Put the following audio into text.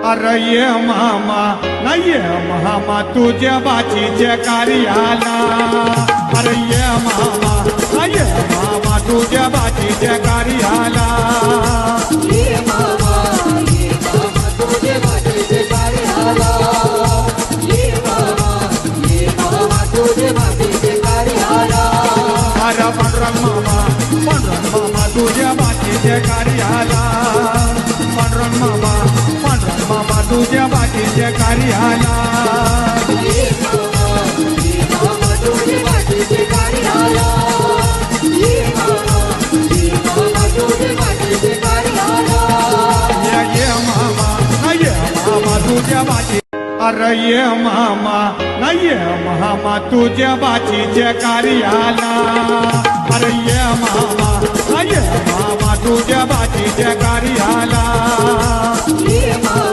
अरे ये मामा नाही ये मामा तुझ्या बाचीच्या कार्याला अरे ये मामा नाही ये मामा तुझ्या बाचीच्या कार्याला अरे पांडुरंग मामा तुझ्या बाचीच्या कार्याला पांडुरंग मामा तुझ्या बाचीच्या कार्याला तुझ्या बाची अरे ये मामा नाही ये मामा तुझ्या बाचीच्या कार्याला अरे ये मामा नाही ये मामा तुझ्या बाचीच्या कार्याला